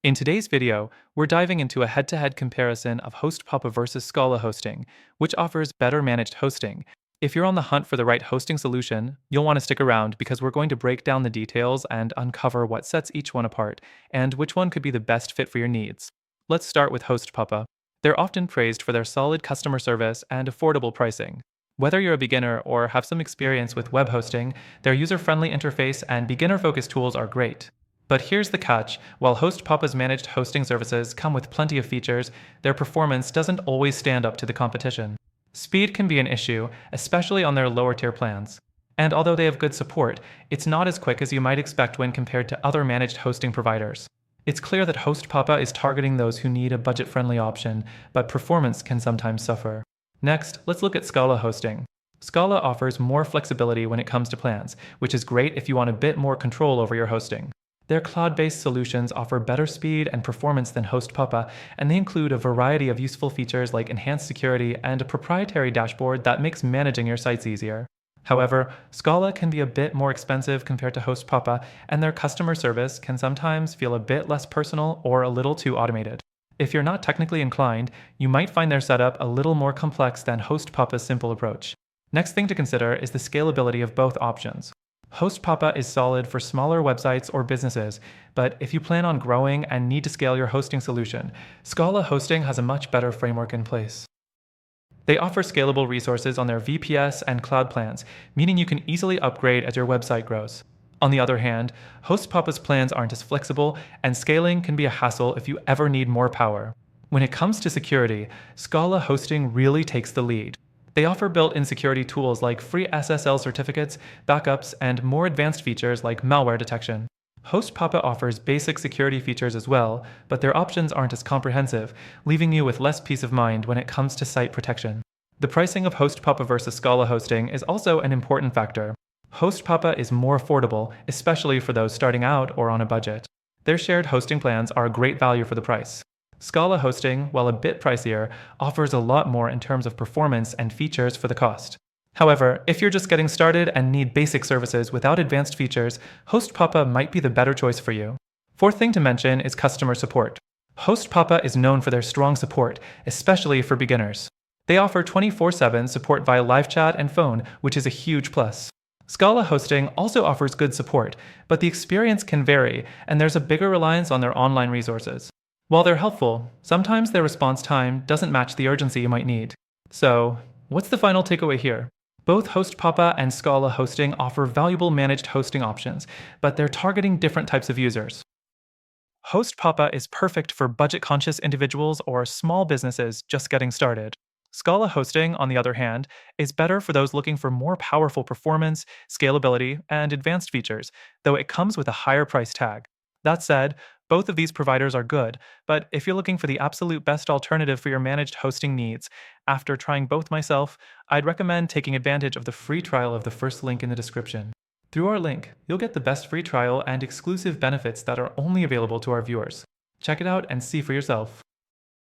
In today's video, we're diving into a head-to-head comparison of HostPapa versus Scala hosting, which offers better managed hosting. If you're on the hunt for the right hosting solution, you'll want to stick around because we're going to break down the details and uncover what sets each one apart and which one could be the best fit for your needs. Let's start with HostPapa. They're often praised for their solid customer service and affordable pricing. Whether you're a beginner or have some experience with web hosting, their user-friendly interface and beginner-focused tools are great. But here's the catch: while HostPapa's managed hosting services come with plenty of features, their performance doesn't always stand up to the competition. Speed can be an issue, especially on their lower tier plans. And although they have good support, it's not as quick as you might expect when compared to other managed hosting providers. It's clear that HostPapa is targeting those who need a budget-friendly option, but performance can sometimes suffer. Next, let's look at Scala hosting. Scala offers more flexibility when it comes to plans, which is great if you want a bit more control over your hosting. Their cloud-based solutions offer better speed and performance than HostPapa, and they include a variety of useful features like enhanced security and a proprietary dashboard that makes managing your sites easier. However, Scala can be a bit more expensive compared to HostPapa, and their customer service can sometimes feel a bit less personal or a little too automated. If you're not technically inclined, you might find their setup a little more complex than HostPapa's simple approach. Next thing to consider is the scalability of both options. HostPapa is solid for smaller websites or businesses, but if you plan on growing and need to scale your hosting solution, Scala Hosting has a much better framework in place. They offer scalable resources on their VPS and cloud plans, meaning you can easily upgrade as your website grows. On the other hand, HostPapa's plans aren't as flexible, and scaling can be a hassle if you ever need more power. When it comes to security, Scala Hosting really takes the lead. They offer built-in security tools like free SSL certificates, backups, and more advanced features like malware detection. HostPapa offers basic security features as well, but their options aren't as comprehensive, leaving you with less peace of mind when it comes to site protection. The pricing of HostPapa versus Scala hosting is also an important factor. HostPapa is more affordable, especially for those starting out or on a budget. Their shared hosting plans are a great value for the price. Scala hosting, while a bit pricier, offers a lot more in terms of performance and features for the cost. However, if you're just getting started and need basic services without advanced features, HostPapa might be the better choice for you. Fourth thing to mention is customer support. HostPapa is known for their strong support, especially for beginners. They offer 24/7 support via live chat and phone, which is a huge plus. Scala hosting also offers good support, but the experience can vary, and there's a bigger reliance on their online resources. While they're helpful, sometimes their response time doesn't match the urgency you might need. So, what's the final takeaway here? Both HostPapa and Scala hosting offer valuable managed hosting options, but they're targeting different types of users. HostPapa is perfect for budget-conscious individuals or small businesses just getting started. Scala hosting, on the other hand, is better for those looking for more powerful performance, scalability, and advanced features, though it comes with a higher price tag. That said, both of these providers are good, but if you're looking for the absolute best alternative for your managed hosting needs, after trying both myself, I'd recommend taking advantage of the free trial of the first link in the description. Through our link, you'll get the best free trial and exclusive benefits that are only available to our viewers. Check it out and see for yourself.